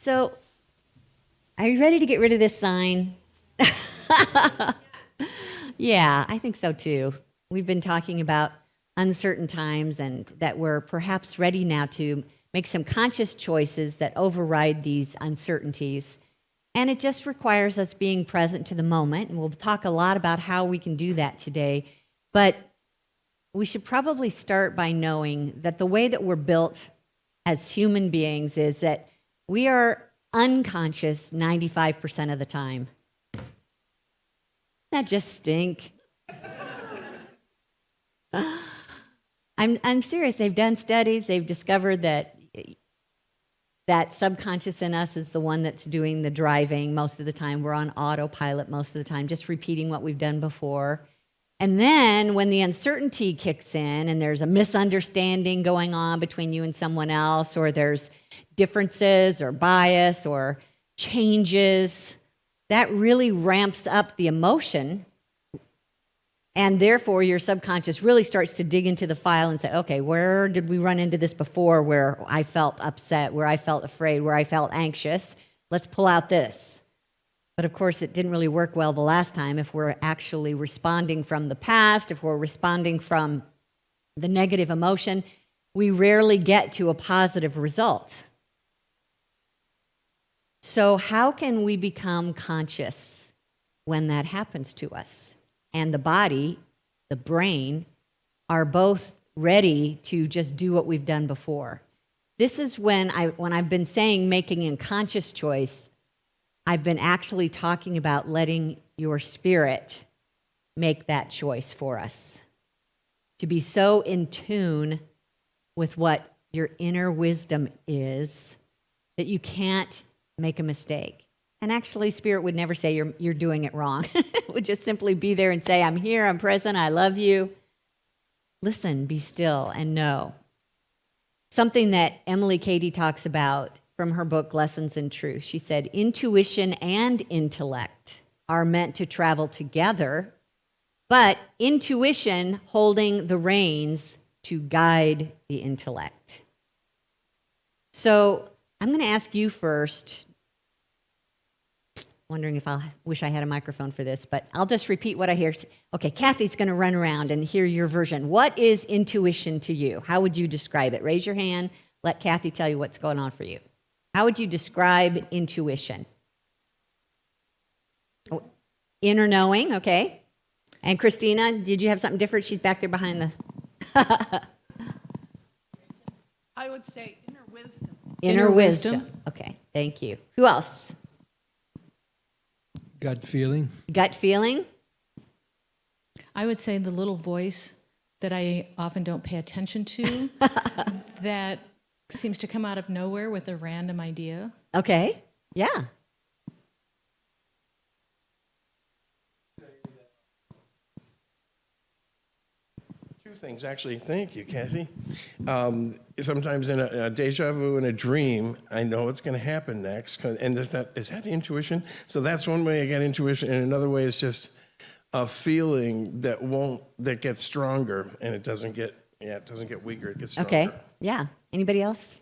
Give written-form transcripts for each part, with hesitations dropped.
So, are you ready to get rid of this sign? Yeah, I think so too. We've been talking about uncertain times and that we're perhaps ready now to make some conscious choices that override these uncertainties. And it just requires us being present to the moment. And we'll talk a lot about how we can do that today. But we should probably start by knowing that the way that we're built as human beings is that we are unconscious 95% of the time. That just stink. I'm serious. They've done studies. They've discovered that subconscious in us is the one that's doing the driving most of the time. We're on autopilot most of the time, just repeating what we've done before. And then when the uncertainty kicks in and there's a misunderstanding going on between you and someone else, or there's differences or bias or changes, that really ramps up the emotion. And therefore, your subconscious really starts to dig into the file and say, okay, where did we run into this before where I felt upset, where I felt afraid, where I felt anxious? Let's pull out this. But of course, it didn't really work well the last time if we're actually responding from the past, if we're responding from the negative emotion, we rarely get to a positive result. So how can we become conscious when that happens to us? And the body, the brain, are both ready to just do what we've done before. This is when I've been saying making a conscious choice, I've been actually talking about letting your spirit make that choice for us. To be so in tune with what your inner wisdom is that you can't make a mistake. And actually, Spirit would never say you're doing it wrong. It would just simply be there and say, I'm here, I'm present, I love you. Listen, be still, and know. Something that Emily Cady talks about from her book, Lessons in Truth. She said, intuition and intellect are meant to travel together, but intuition holding the reins to guide the intellect. So I'm going to ask you first, wondering if wish I had a microphone for this, but I'll just repeat what I hear. Okay, Kathy's going to run around and hear your version. What is intuition to you? How would you describe it? Raise your hand. Let Kathy tell you what's going on for you. How would you describe intuition? Oh, inner knowing, okay. And Christina, did you have something different? She's back there behind the... I would say inner wisdom. Inner wisdom. Okay, thank you. Who else? Gut feeling. Gut feeling? I would say the little voice that I often don't pay attention to that seems to come out of nowhere with a random idea. Okay, yeah. Two things, actually. Thank you, Kathy. Sometimes in a deja vu in a dream, I know what's going to happen next. And is that intuition? So that's one way I get intuition. And another way is just a feeling that gets stronger, and it doesn't get weaker. It gets stronger. Okay, yeah. Anybody else?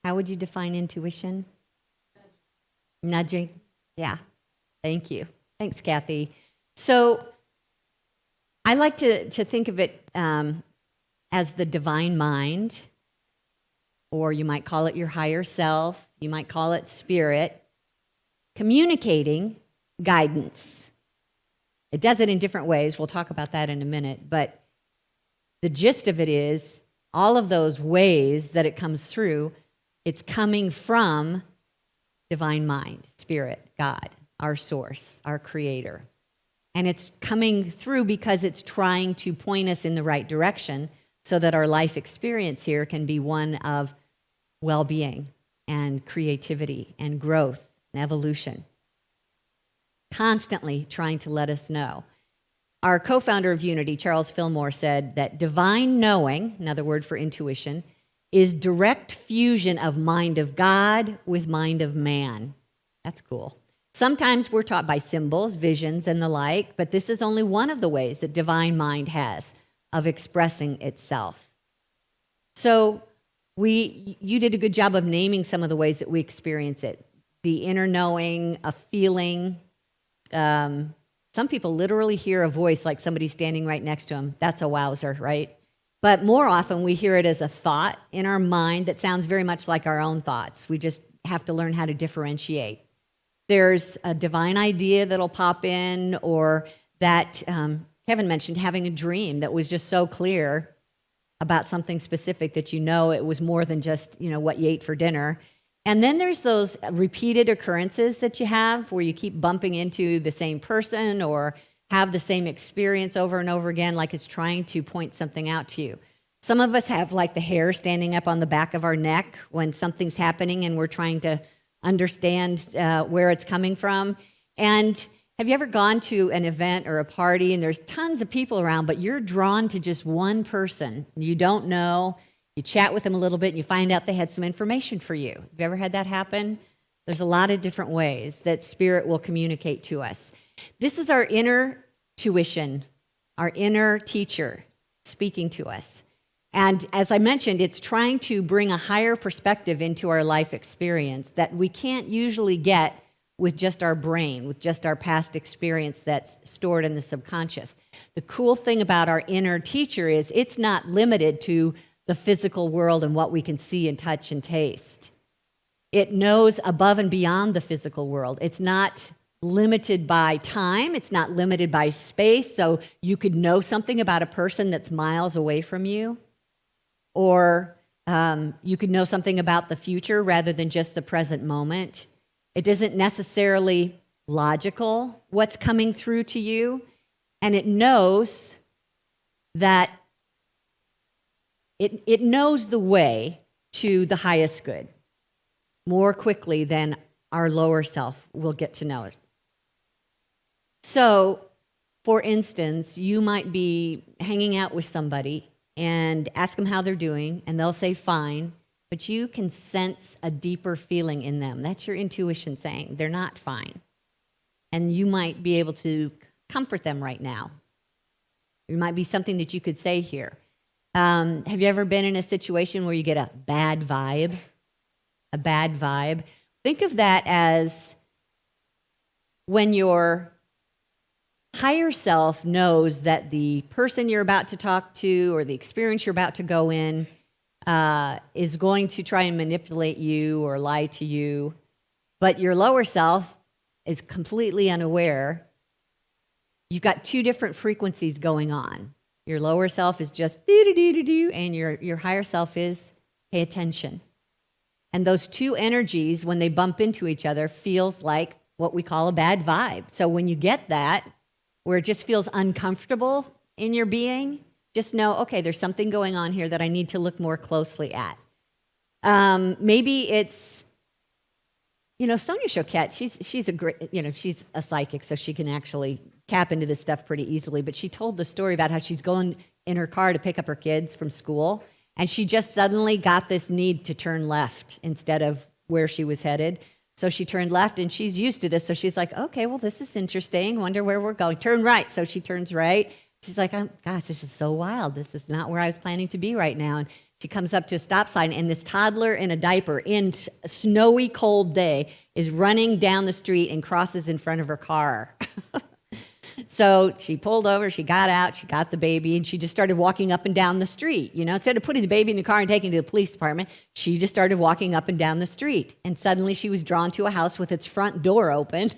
How would you define intuition? Nudging. Yeah. Thank you. Thanks, Kathy. So I like to think of it as the divine mind, or you might call it your higher self, you might call it spirit, communicating guidance. It does it in different ways. We'll talk about that in a minute. But the gist of it is all of those ways that it comes through, it's coming from divine mind, spirit, God, our source, our creator. And it's coming through because it's trying to point us in the right direction so that our life experience here can be one of well-being and creativity and growth and evolution. Constantly trying to let us know. Our co-founder of Unity, Charles Fillmore, said that divine knowing, another word for intuition, is direct fusion of mind of God with mind of man. That's cool. Sometimes we're taught by symbols, visions, and the like, but this is only one of the ways that divine mind has of expressing itself. So You did a good job of naming some of the ways that we experience it. The inner knowing, a feeling. Some people literally hear a voice like somebody standing right next to them. That's a wowzer, right? But more often we hear it as a thought in our mind that sounds very much like our own thoughts. We just have to learn how to differentiate. There's a divine idea that'll pop in, or that Kevin mentioned having a dream that was just so clear about something specific that it was more than just, what you ate for dinner. And then there's those repeated occurrences that you have where you keep bumping into the same person or have the same experience over and over again, like it's trying to point something out to you. Some of us have like the hair standing up on the back of our neck when something's happening and we're trying to understand where it's coming from. And have you ever gone to an event or a party and there's tons of people around, but you're drawn to just one person you don't know? You chat with them a little bit and you find out they had some information for you. Have you ever had that happen? There's a lot of different ways that Spirit will communicate to us. This is our inner tuition, our inner teacher speaking to us. And as I mentioned, it's trying to bring a higher perspective into our life experience that we can't usually get with just our brain, with just our past experience that's stored in the subconscious. The cool thing about our inner teacher is it's not limited to the physical world and what we can see and touch and taste. It knows above and beyond the physical world. It's not limited by time. It's not limited by space. So you could know something about a person that's miles away from you, or you could know something about the future rather than just the present moment. It isn't necessarily logical what's coming through to you, and it knows that it knows the way to the highest good more quickly than our lower self will get to know it. So, for instance, you might be hanging out with somebody and ask them how they're doing, and they'll say fine, but you can sense a deeper feeling in them. That's your intuition saying they're not fine. And you might be able to comfort them right now. There might be something that you could say here. Have you ever been in a situation where you get a bad vibe? A bad vibe? Think of that as when your higher self knows that the person you're about to talk to or the experience you're about to go in is going to try and manipulate you or lie to you, but your lower self is completely unaware. You've got two different frequencies going on. Your lower self is just do-do-do-do-do, and your higher self is pay attention. And those two energies, when they bump into each other, feels like what we call a bad vibe. So when you get that, where it just feels uncomfortable in your being, just know, okay, there's something going on here that I need to look more closely at. Maybe it's, Sonia Choquette, she's a great, she's a psychic, so she can actually tap into this stuff pretty easily. But she told the story about how she's going in her car to pick up her kids from school, and she just suddenly got this need to turn left instead of where she was headed. So she turned left, and she's used to this. So she's like, okay, well, this is interesting. Wonder where we're going. Turn right. So she turns right. She's like, oh, gosh, this is so wild. This is not where I was planning to be right now. And she comes up to a stop sign, and this toddler in a diaper in a snowy, cold day is running down the street and crosses in front of her car. So she pulled over, she got out, she got the baby, and she just started walking up and down the street. Instead of putting the baby in the car and taking it to the police department, she just started walking up and down the street. And suddenly she was drawn to a house with its front door open.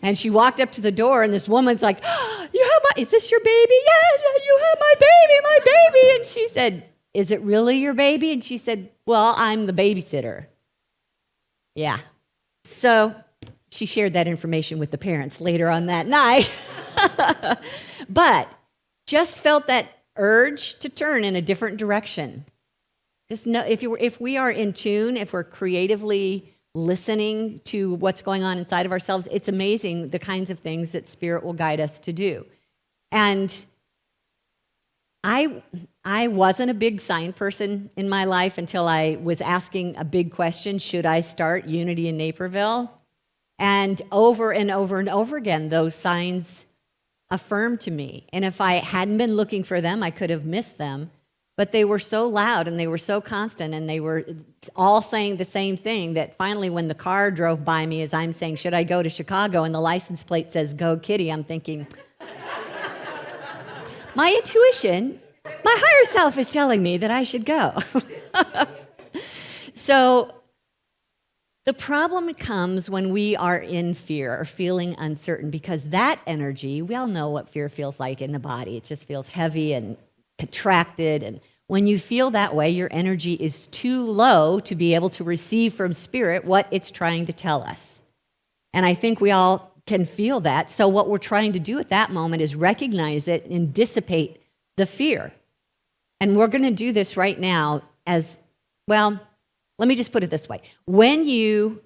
And she walked up to the door, and this woman's like, is this your baby? Yes, you have my baby. And she said, is it really your baby? And she said, well, I'm the babysitter. Yeah. So she shared that information with the parents later on that night. But just felt that urge to turn in a different direction. Just know if we are in tune, if we're creatively listening to what's going on inside of ourselves, it's amazing the kinds of things that Spirit will guide us to do. And I wasn't a big sign person in my life until I was asking a big question: should I start Unity in Naperville? And over and over and over again, those signs affirmed to me. And if I hadn't been looking for them, I could have missed them. But they were so loud and they were so constant and they were all saying the same thing that finally when the car drove by me as I'm saying, should I go to Chicago? And the license plate says, go Kitty. I'm thinking, my intuition, my higher self is telling me that I should go. So the problem comes when we are in fear or feeling uncertain, because that energy, we all know what fear feels like in the body. It just feels heavy and contracted. And when you feel that way, your energy is too low to be able to receive from spirit what it's trying to tell us. And I think we all can feel that. So what we're trying to do at that moment is recognize it and dissipate the fear. And we're going to do this right now as, well, let me just put it this way. When you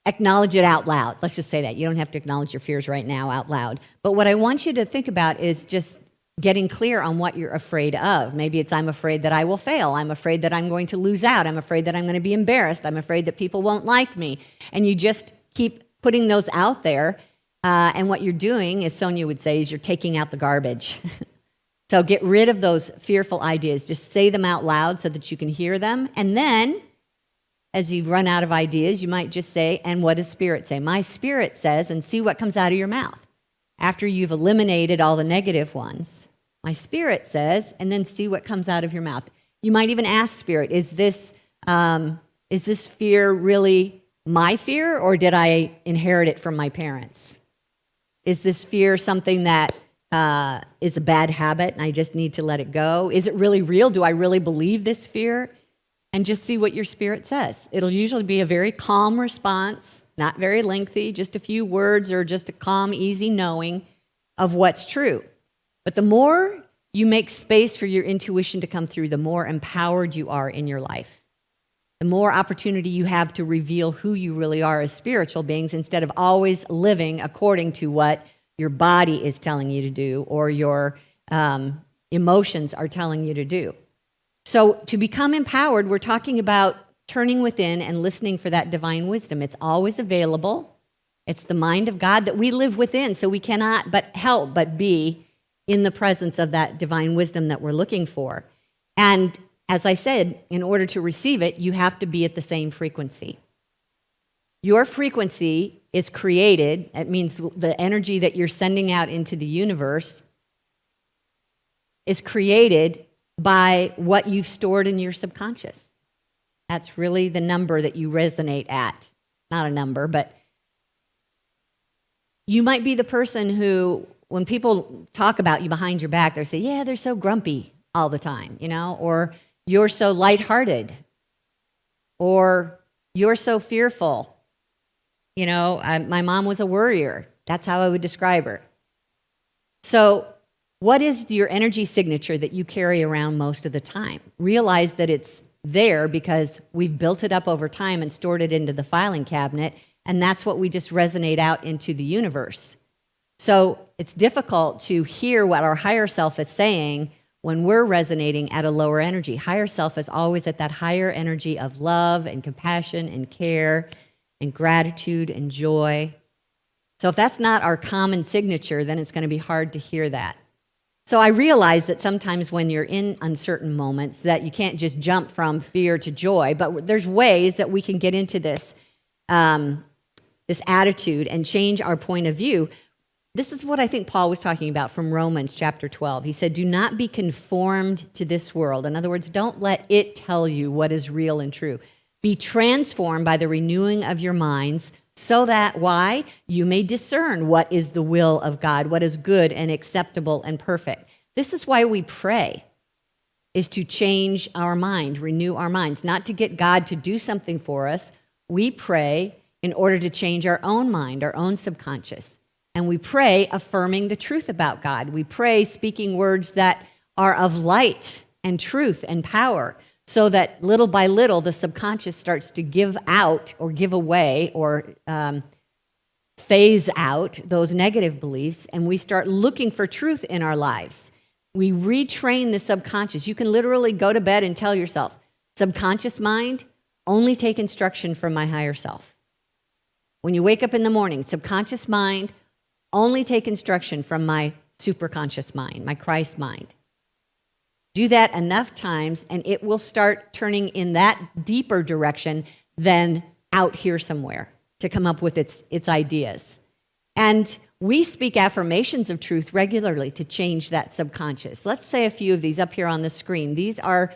acknowledge it out loud, let's just say that. You don't have to acknowledge your fears right now out loud. But what I want you to think about is just getting clear on what you're afraid of. Maybe it's I'm afraid that I will fail. I'm afraid that I'm going to lose out. I'm afraid that I'm going to be embarrassed. I'm afraid that people won't like me. And you just keep putting those out there. And what you're doing, as Sonia would say, is you're taking out the garbage. So get rid of those fearful ideas. Just say them out loud so that you can hear them. And then, as you run out of ideas, you might just say, and what does spirit say? My spirit says, and see what comes out of your mouth. After you've eliminated all the negative ones, my spirit says, and then see what comes out of your mouth. You might even ask spirit, is this fear really my fear, or did I inherit it from my parents? Is this fear something that is a bad habit and I just need to let it go? Is it really real? Do I really believe this fear? And just see what your spirit says. It'll usually be a very calm response, not very lengthy, just a few words or just a calm, easy knowing of what's true. But the more you make space for your intuition to come through, the more empowered you are in your life. The more opportunity you have to reveal who you really are as spiritual beings instead of always living according to what your body is telling you to do or your emotions are telling you to do. So to become empowered, we're talking about turning within and listening for that divine wisdom. It's always available. It's the mind of God that we live within, so we cannot but help but be in the presence of that divine wisdom that we're looking for. And as I said, in order to receive it, you have to be at the same frequency. Your frequency is created. It means the energy that you're sending out into the universe is created by what you've stored in your subconscious. That's really the number that you resonate at. Not a number, but you might be the person who, when people talk about you behind your back, they say, yeah, they're so grumpy all the time, or you're so lighthearted, or you're so fearful. My mom was a worrier. That's how I would describe her. So what is your energy signature that you carry around most of the time? Realize that it's there because we've built it up over time and stored it into the filing cabinet, and that's what we just resonate out into the universe. So it's difficult to hear what our higher self is saying when we're resonating at a lower energy. Higher self is always at that higher energy of love and compassion and care and gratitude and joy. So if that's not our common signature, then it's going to be hard to hear that. So I realize that sometimes when you're in uncertain moments that you can't just jump from fear to joy, but there's ways that we can get into this attitude and change our point of view. This is what I think Paul was talking about from Romans chapter 12. He said, do not be conformed to this world. In other words, don't let it tell you what is real and true. Be transformed by the renewing of your minds so that, why? You may discern what is the will of God, what is good and acceptable and perfect. This is why we pray, is to change our mind, renew our minds, not to get God to do something for us. We pray in order to change our own mind, our own subconscious. And we pray affirming the truth about God. We pray speaking words that are of light and truth and power, so that little by little the subconscious starts to give out or give away or phase out those negative beliefs, and we start looking for truth in our lives. We retrain the subconscious. You can literally go to bed and tell yourself, subconscious mind, only take instruction from my higher self. When you wake up in the morning, subconscious mind, only take instruction from my superconscious mind, my Christ mind. Do that enough times, and it will start turning in that deeper direction than out here somewhere to come up with its ideas. And we speak affirmations of truth regularly to change that subconscious. Let's say a few of these up here on the screen. These are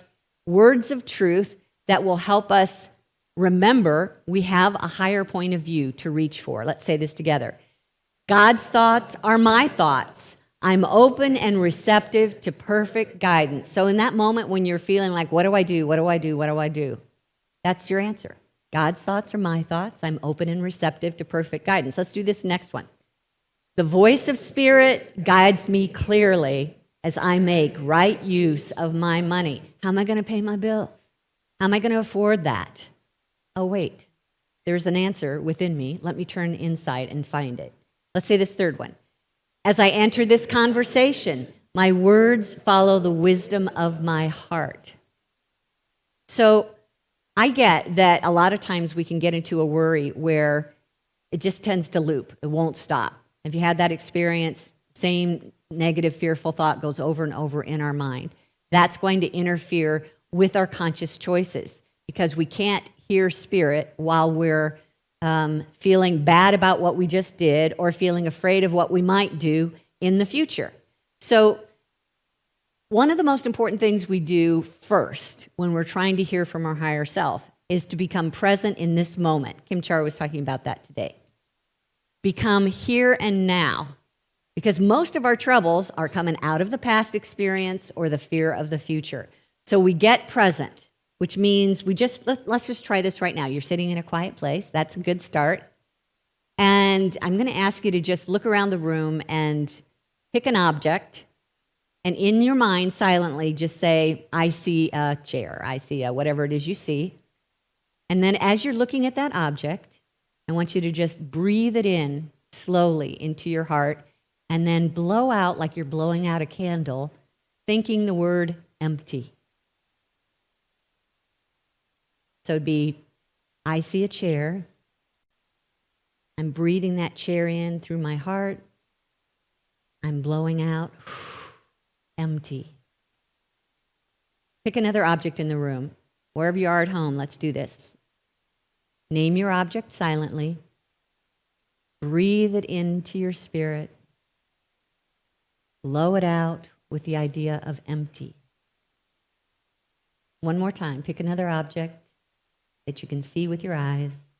words of truth that will help us remember we have a higher point of view to reach for. Let's say this together. God's thoughts are my thoughts. I'm open and receptive to perfect guidance. So in that moment when you're feeling like, what do I do? What do I do? What do I do? That's your answer. God's thoughts are my thoughts. I'm open and receptive to perfect guidance. Let's do this next one. The voice of Spirit guides me clearly as I make right use of my money. How am I going to pay my bills? How am I going to afford that? Oh, wait. There's an answer within me. Let me turn inside and find it. Let's say this third one. As I enter this conversation, my words follow the wisdom of my heart. So I get that a lot of times we can get into a worry where it just tends to loop. It won't stop. Have you had that experience? Same negative, fearful thought goes over and over in our mind. That's going to interfere with our conscious choices because we can't hear Spirit while we're feeling bad about what we just did or feeling afraid of what we might do in the future. So one of the most important things we do first when we're trying to hear from our higher self is to become present in this moment. Kim Char was talking about that today. Become here and now, because most of our troubles are coming out of the past experience or the fear of the future. So we get present, which means let's just try this right now. You're sitting in a quiet place. That's a good start. And I'm going to ask you to just look around the room and pick an object. And in your mind, silently, just say, I see a chair. I see whatever it is you see. And then as you're looking at that object, I want you to just breathe it in slowly into your heart and then blow out like you're blowing out a candle, thinking the word empty. So it'd be, I see a chair. I'm breathing that chair in through my heart. I'm blowing out empty. Pick another object in the room. Wherever you are at home, let's do this. Name your object silently. Breathe it into your spirit. Blow it out with the idea of empty. One more time. Pick another object that you can see with your eyes.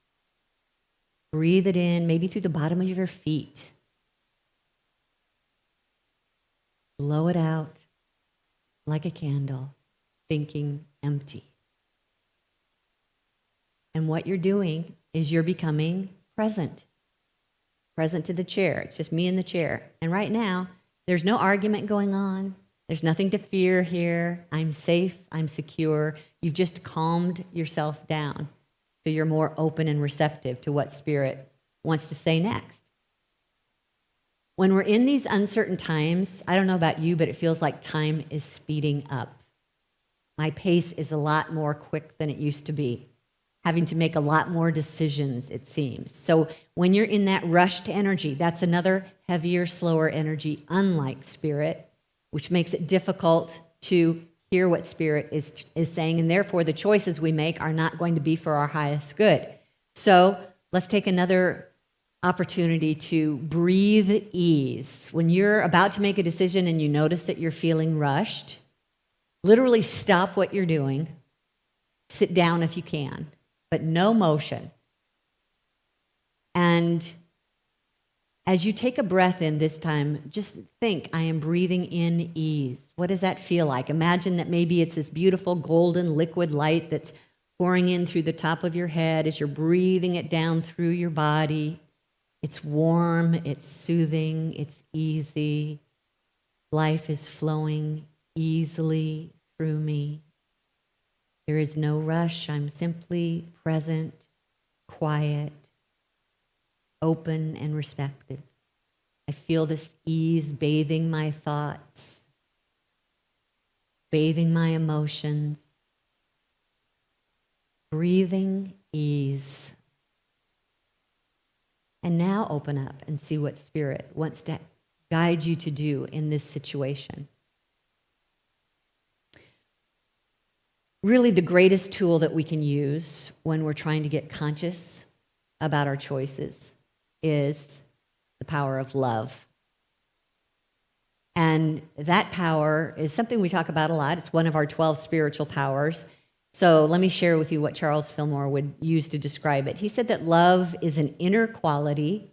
Breathe it in, maybe through the bottom of your feet. Blow it out like a candle, thinking empty. And what you're doing is you're becoming present. Present to the chair. It's just me and the chair. And right now, there's no argument going on. There's nothing to fear here. I'm safe. I'm secure. You've just calmed yourself down so you're more open and receptive to what Spirit wants to say next. When we're in these uncertain times, I don't know about you, but it feels like time is speeding up. My pace is a lot more quick than it used to be. Having to make a lot more decisions, it seems. So when you're in that rushed energy, that's another heavier, slower energy, unlike Spirit, which makes it difficult to hear what Spirit is saying, and therefore the choices we make are not going to be for our highest good. So let's take another opportunity to breathe ease. When you're about to make a decision and you notice that you're feeling rushed, literally stop what you're doing, sit down if you can, but no motion. And as you take a breath in this time, just think, I am breathing in ease. What does that feel like? Imagine that maybe it's this beautiful golden liquid light that's pouring in through the top of your head as you're breathing it down through your body. It's warm, it's soothing, it's easy. Life is flowing easily through me. There is no rush. I'm simply present, quiet, open, and receptive. I feel this ease bathing my thoughts, bathing my emotions, breathing ease. And now open up and see what Spirit wants to guide you to do in this situation. really the greatest tool that we can use when we're trying to get conscious about our choices is the power of love. And that power is something we talk about a lot. It's one of our 12 spiritual powers. So let me share with you what Charles Fillmore would use to describe it. He said that love is an inner quality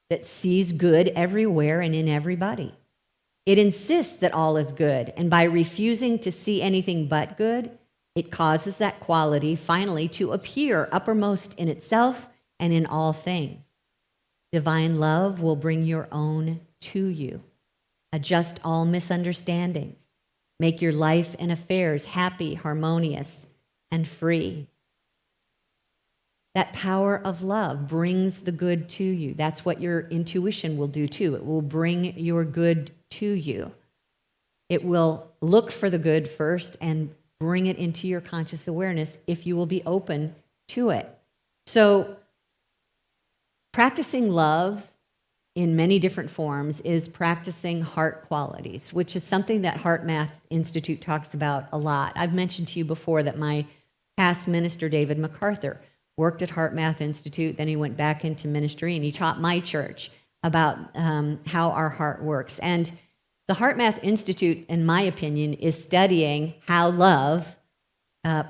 that sees good everywhere and in everybody. It insists that all is good, and by refusing to see anything but good, it causes that quality finally to appear uppermost in itself and in all things. Divine love will bring your own to you, adjust all misunderstandings, make your life and affairs happy, harmonious, and free. That power of love brings the good to you. That's what your intuition will do too. It will bring your good to you. It will look for the good first and bring it into your conscious awareness if you will be open to it. So, practicing love in many different forms is practicing heart qualities, which is something that Heart Math Institute talks about a lot. I've mentioned to you before that my past minister, David MacArthur, worked at Heart Math Institute, then he went back into ministry, and he taught my church about how our heart works. And the Heart Math Institute, in my opinion, is studying how love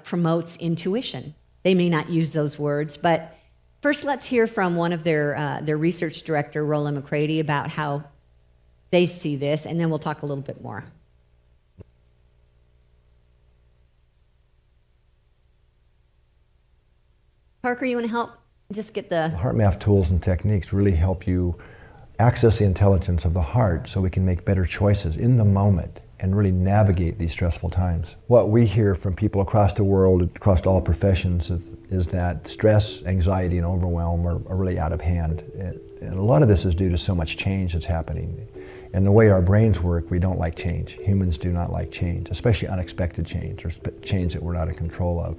promotes intuition. They may not use those words, but first let's hear from one of their research director, Roland McCready, about how they see this, and then we'll talk a little bit more. Parker, you want to help? Just get the... Heart math tools and techniques really help you access the intelligence of the heart so we can make better choices in the moment and really navigate these stressful times. What we hear from people across the world, across all professions, is that stress, anxiety, and overwhelm are really out of hand. And a lot of this is due to so much change that's happening. And the way our brains work, we don't like change. Humans do not like change, especially unexpected change or change that we're not in control of.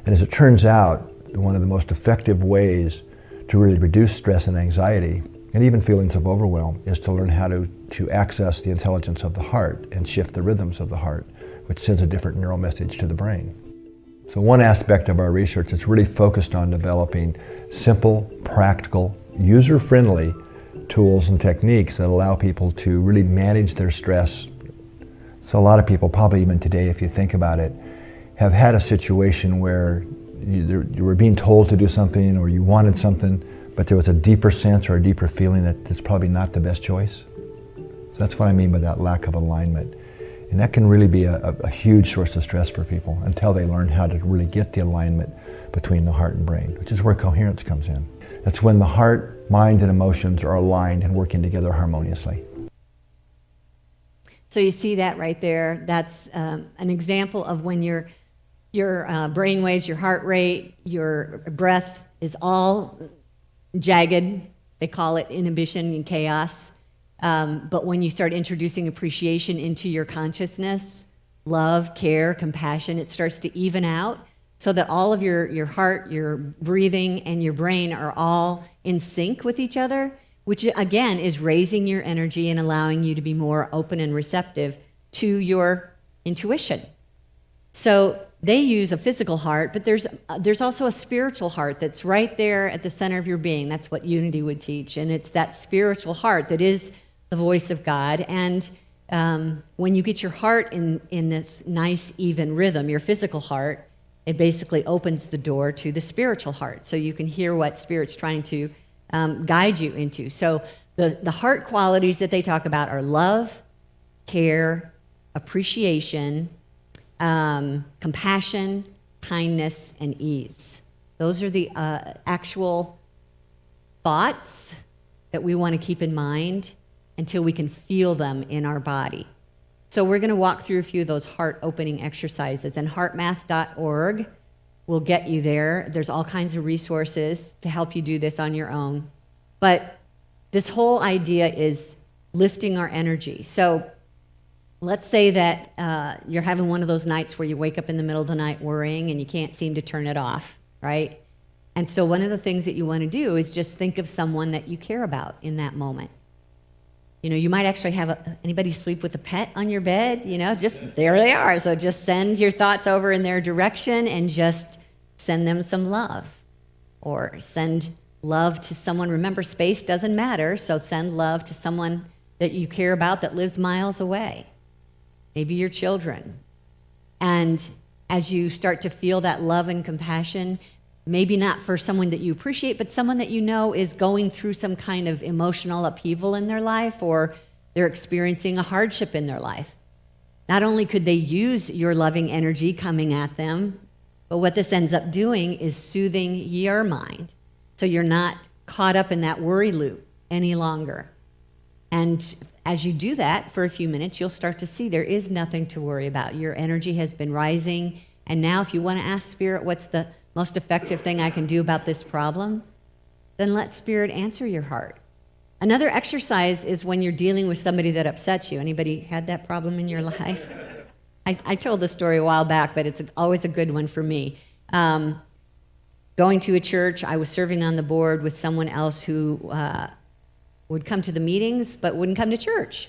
And as it turns out, one of the most effective ways to really reduce stress and anxiety, and even feelings of overwhelm, is to learn how to access the intelligence of the heart and shift the rhythms of the heart, which sends a different neural message to the brain. So one aspect of our research is really focused on developing simple, practical, user-friendly tools and techniques that allow people to really manage their stress. So a lot of people, probably even today, if you think about it, have had a situation where you were being told to do something or you wanted something, but there was a deeper sense or a deeper feeling that it's probably not the best choice. So that's what I mean by that lack of alignment. And that can really be a huge source of stress for people until they learn how to really get the alignment between the heart and brain, which is where coherence comes in. That's when the heart, mind, and emotions are aligned and working together harmoniously. So you see that right there. That's an example of when your brain waves, your heart rate, your breath is all jagged. They call it inhibition and chaos. But when you start introducing appreciation into your consciousness, love, care, compassion, it starts to even out so that all of your heart, your breathing, and your brain are all in sync with each other, which again is raising your energy and allowing you to be more open and receptive to your intuition. So they use a physical heart, but there's also a spiritual heart that's right there at the center of your being. That's what Unity would teach, and it's that spiritual heart that is the voice of God. And when you get your heart in this nice, even rhythm, your physical heart, it basically opens the door to the spiritual heart, so you can hear what Spirit's trying to guide you into. So the heart qualities that they talk about are love, care, appreciation, compassion, kindness, and ease. Those are the actual thoughts that we want to keep in mind until we can feel them in our body. So we're going to walk through a few of those heart opening exercises, and heartmath.org will get you there. There's all kinds of resources to help you do this on your own. But this whole idea is lifting our energy. So let's say that you're having one of those nights where you wake up in the middle of the night worrying and you can't seem to turn it off, right? And so one of the things that you want to do is just think of someone that you care about in that moment. You might actually have anybody sleep with a pet on your bed, just there they are. So just send your thoughts over in their direction and just send them some love. Or send love to someone. Remember, space doesn't matter, so send love to someone that you care about that lives miles away. Maybe your children. And as you start to feel that love and compassion, maybe not for someone that you appreciate, but someone that you know is going through some kind of emotional upheaval in their life, or they're experiencing a hardship in their life. Not only could they use your loving energy coming at them, but what this ends up doing is soothing your mind, so you're not caught up in that worry loop any longer. And as you do that for a few minutes, you'll start to see there is nothing to worry about. Your energy has been rising, and now if you want to ask Spirit, what's the most effective thing I can do about this problem, then let Spirit answer your heart. Another exercise is when you're dealing with somebody that upsets you. Anybody had that problem in your life? I told this story a while back, but it's always a good one for me. Going to a church, I was serving on the board with someone else who would come to the meetings but wouldn't come to church.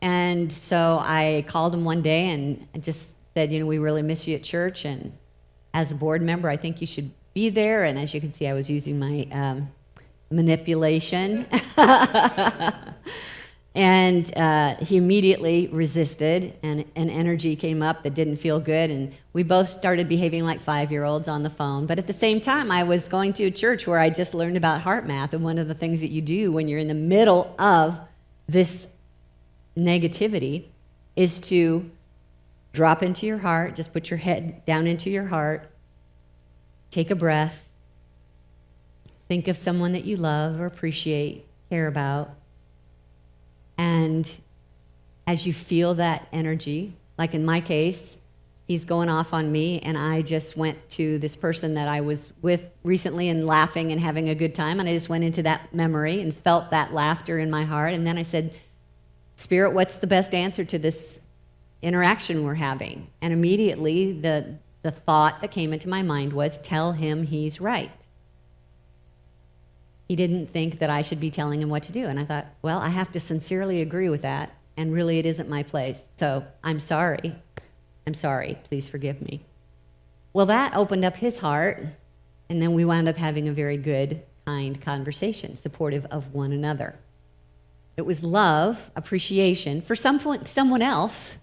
And so I called him one day and just said, we really miss you at church, and as a board member, I think you should be there. And as you can see, I was using my manipulation. And he immediately resisted, and an energy came up that didn't feel good, and we both started behaving like 5-year-olds on the phone. But at the same time, I was going to a church where I just learned about heart math, and one of the things that you do when you're in the middle of this negativity is to drop into your heart, just put your head down into your heart, take a breath, think of someone that you love or appreciate, care about, and as you feel that energy, like in my case, he's going off on me, and I just went to this person that I was with recently and laughing and having a good time, and I just went into that memory and felt that laughter in my heart, and then I said, Spirit, what's the best answer to this interaction we're having? And immediately the thought that came into my mind was, tell him he's right. He didn't think that I should be telling him what to do. And I thought, well, I have to sincerely agree with that, and really it isn't my place. So I'm sorry. I'm sorry. Please forgive me. Well, that opened up his heart, and then we wound up having a very good, kind conversation, supportive of one another. It was love, appreciation for someone else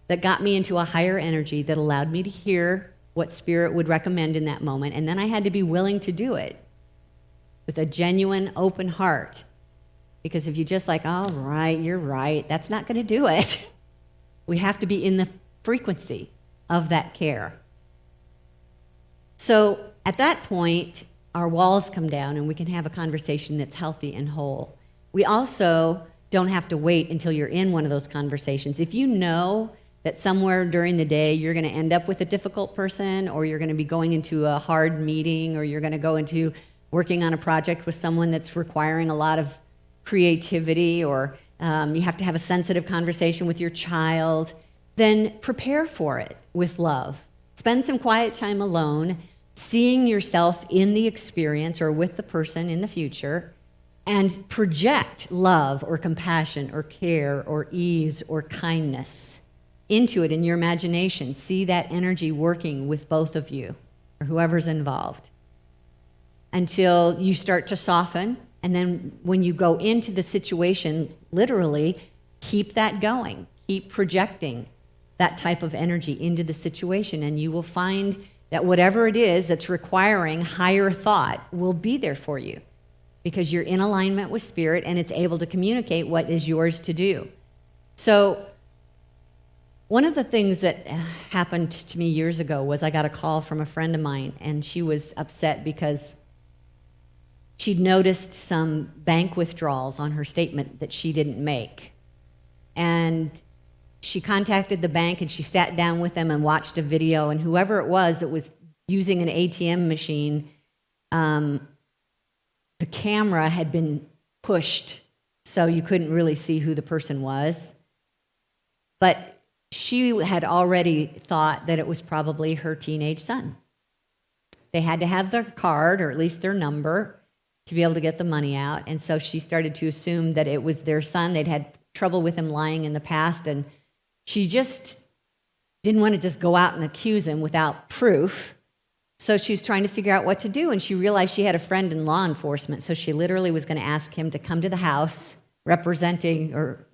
that got me into a higher energy that allowed me to hear what Spirit would recommend in that moment. And then I had to be willing to do it with a genuine, open heart. Because if you just like, all right, you're right, that's not going to do it. We have to be in the frequency of that care. So at that point, our walls come down and we can have a conversation that's healthy and whole. We also don't have to wait until you're in one of those conversations. If you know that somewhere during the day you're going to end up with a difficult person, or you're going to be going into a hard meeting, or you're going to go into working on a project with someone that's requiring a lot of creativity, or you have to have a sensitive conversation with your child, then prepare for it with love. Spend some quiet time alone, seeing yourself in the experience or with the person in the future, and project love or compassion or care or ease or kindness into it in your imagination. See that energy working with both of you or whoever's involved until you start to soften. And then when you go into the situation, literally, keep that going. Keep projecting that type of energy into the situation, and you will find that whatever it is that's requiring higher thought will be there for you, because you're in alignment with Spirit and it's able to communicate what is yours to do. So one of the things that happened to me years ago was I got a call from a friend of mine, and she was upset because she'd noticed some bank withdrawals on her statement that she didn't make. And she contacted the bank, and she sat down with them and watched a video, and whoever it was that was using an ATM machine, the camera had been pushed so you couldn't really see who the person was. But she had already thought that it was probably her teenage son. They had to have their card, or at least their number, to be able to get the money out. And so she started to assume that it was their son. They'd had trouble with him lying in the past, and she just didn't want to just go out and accuse him without proof. So she was trying to figure out what to do, and she realized she had a friend in law enforcement, so she literally was going to ask him to come to the house representing or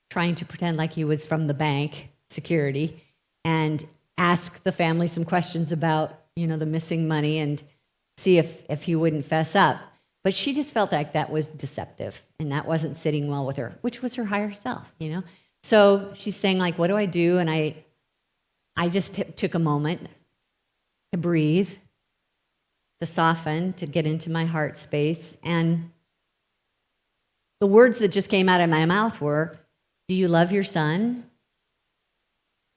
trying to pretend like he was from the bank security and ask the family some questions about, the missing money and see if he wouldn't fess up. But she just felt like that was deceptive and that wasn't sitting well with her, which was her higher self. So she's saying, like, what do I do? And I just took a moment to breathe, to soften, to get into my heart space. And the words that just came out of my mouth were, do you love your son?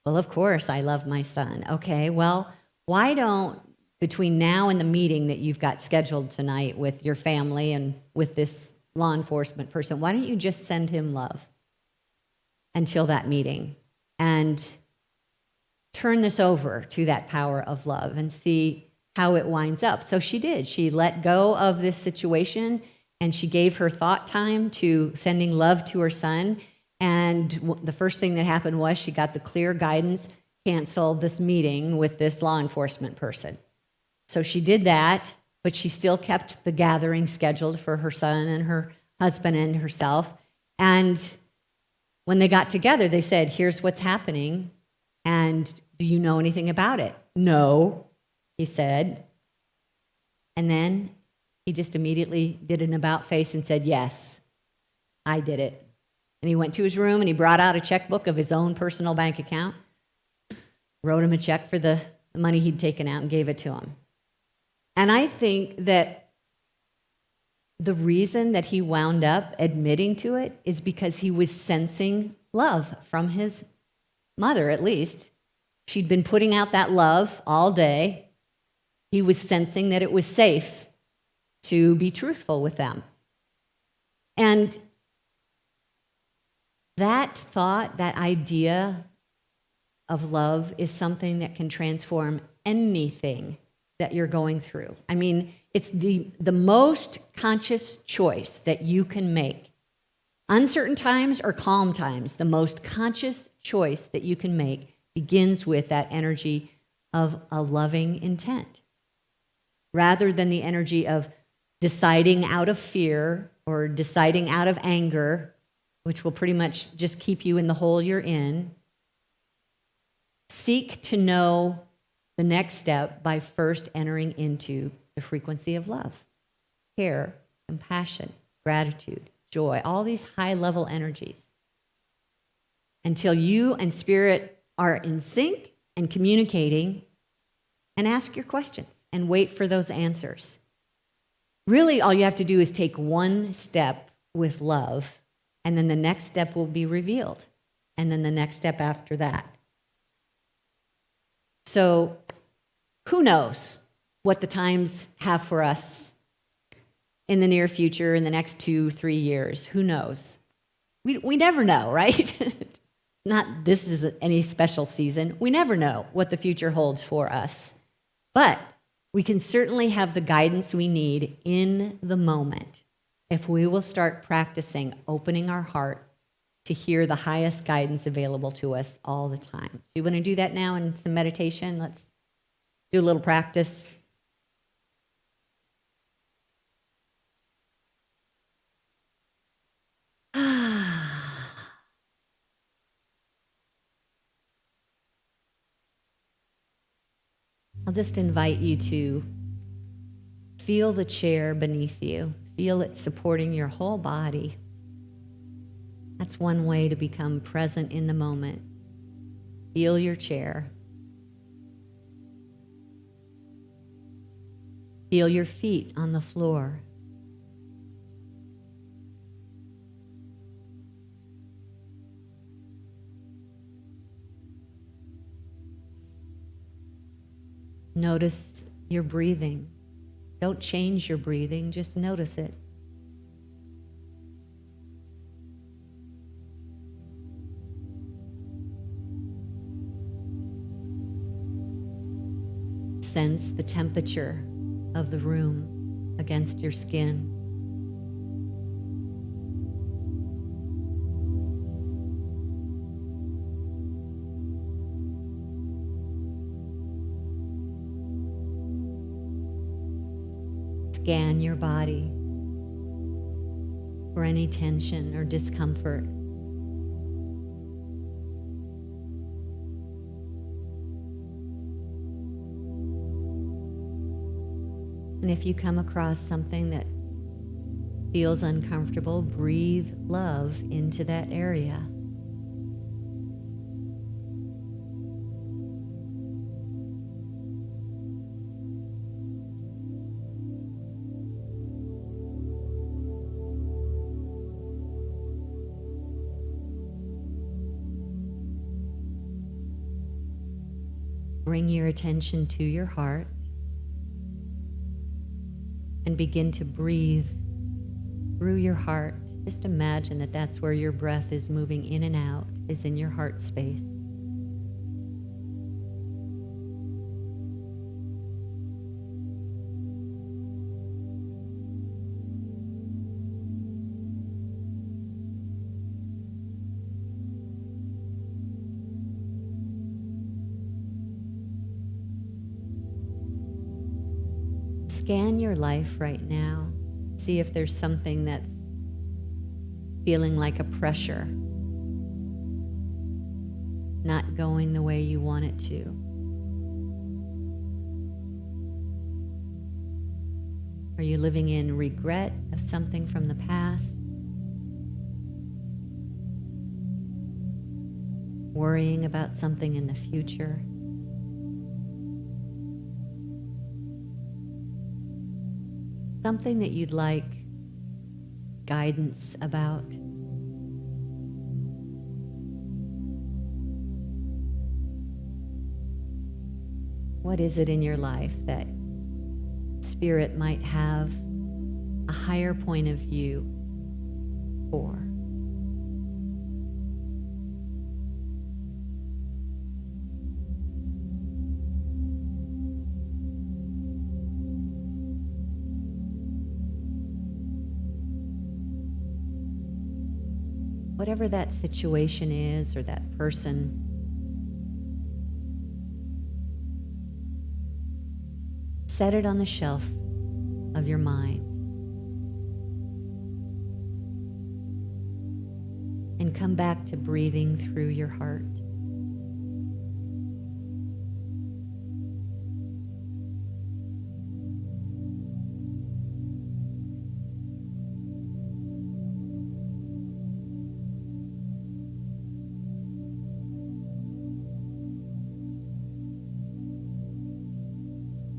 Well, of course I love my son. Okay, well, why don't, between now and the meeting that you've got scheduled tonight with your family and with this law enforcement person, why don't you just send him love until that meeting and turn this over to that power of love and see how it winds up. So she did. She let go of this situation and she gave her thought time to sending love to her son. And the first thing that happened was she got the clear guidance, cancel this meeting with this law enforcement person. So she did that, but she still kept the gathering scheduled for her son and her husband and herself. And when they got together, they said, here's what's happening. And do you know anything about it? No, he said. And then he just immediately did an about face and said, yes, I did it. And he went to his room and he brought out a checkbook of his own personal bank account, wrote him a check for the money he'd taken out and gave it to him. And I think that the reason that he wound up admitting to it is because he was sensing love from his mother, at least. She'd been putting out that love all day. He was sensing that it was safe to be truthful with them. And that thought, that idea of love is something that can transform anything that you're going through. I mean, it's the most conscious choice that you can make. Uncertain times or calm times, the most conscious choice that you can make begins with that energy of a loving intent, rather than the energy of deciding out of fear or deciding out of anger, which will pretty much just keep you in the hole you're in. Seek to know the next step by first entering into the frequency of love, care, compassion, gratitude, joy, all these high-level energies. Until you and spirit are in sync and communicating, and ask your questions and wait for those answers. Really, all you have to do is take one step with love, and then the next step will be revealed, and then the next step after that. So, who knows what the times have for us in the near future, in the next 2-3 years? Who knows? We never know, right? Not this is any special season. We never know what the future holds for us. But we can certainly have the guidance we need in the moment if we will start practicing opening our heart to hear the highest guidance available to us all the time. So you want to do that now in some meditation? Let's do a little practice. I'll just invite you to feel the chair beneath you. Feel it supporting your whole body. That's one way to become present in the moment. Feel your chair. Feel your feet on the floor. Notice your breathing. Don't change your breathing, just notice it. Sense the temperature of the room against your skin. Scan your body for any tension or discomfort. And if you come across something that feels uncomfortable, breathe love into that area. Bring your attention to your heart and begin to breathe through your heart. Just imagine that that's where your breath is moving in and out, is in your heart space. Scan your life right now. See if there's something that's feeling like a pressure, not going the way you want it to. Are you living in regret of something from the past? Worrying about something in the future? Something that you'd like guidance about. What is it in your life that Spirit might have a higher point of view for? Whatever that situation is or that person, set it on the shelf of your mind and come back to breathing through your heart.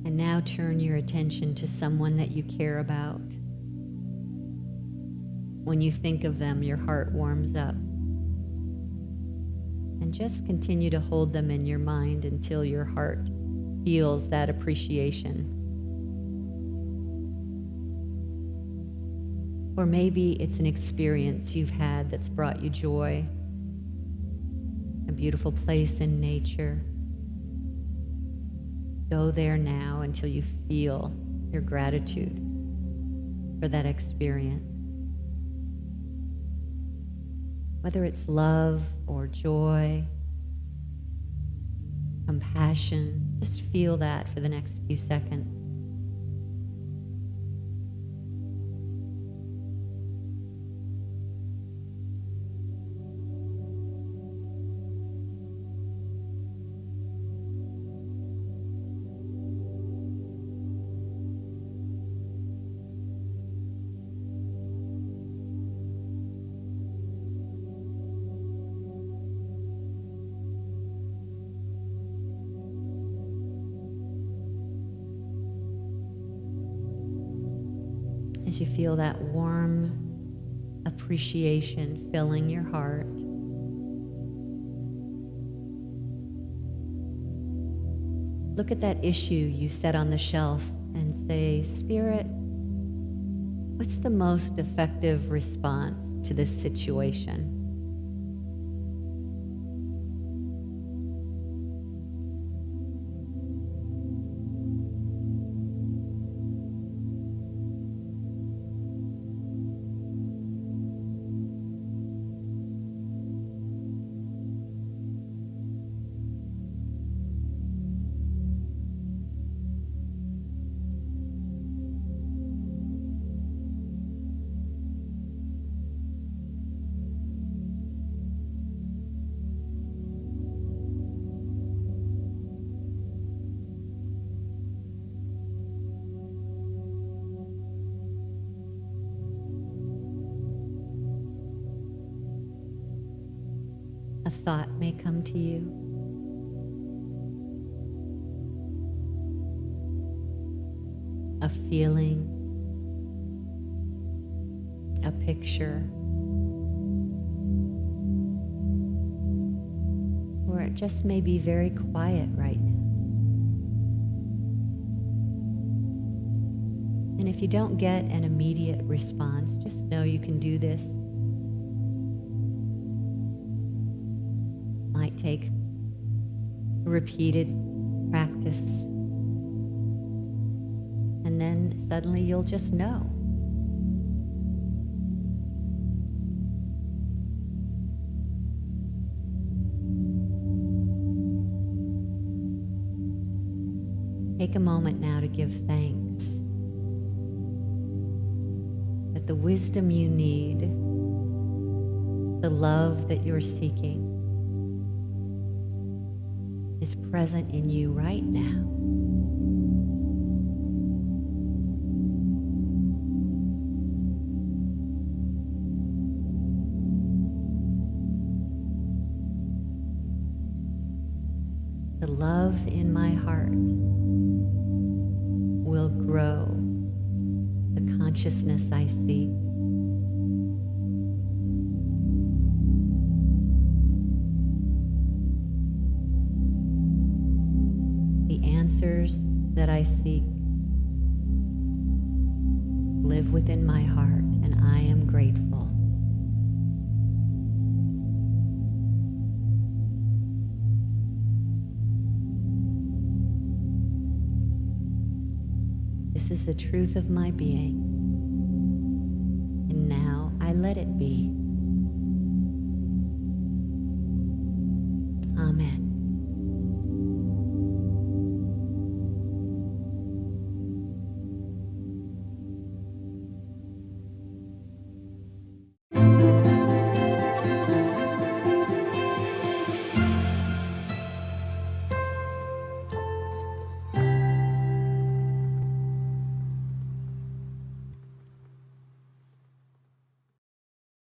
And now turn your attention to someone that you care about. When you think of them, your heart warms up. And just continue to hold them in your mind until your heart feels that appreciation. Or maybe it's an experience you've had that's brought you joy, a beautiful place in nature. Go there now until you feel your gratitude for that experience. Whether it's love or joy, compassion, just feel that for the next few seconds. As you feel that warm appreciation filling your heart, look at that issue you set on the shelf and say, Spirit, what's the most effective response to this situation? A thought may come to you. A feeling, a picture, or it just may be very quiet right now. And if you don't get an immediate response, just know you can do this. Might take repeated practice. And then suddenly you'll just know. Take a moment now to give thanks that the wisdom you need, the love that you're seeking, is present in you right now. The love in my heart will grow the consciousness I seek. The answers that I seek live within my heart, and I am grateful. This is the truth of my being, and now I let it be. Amen.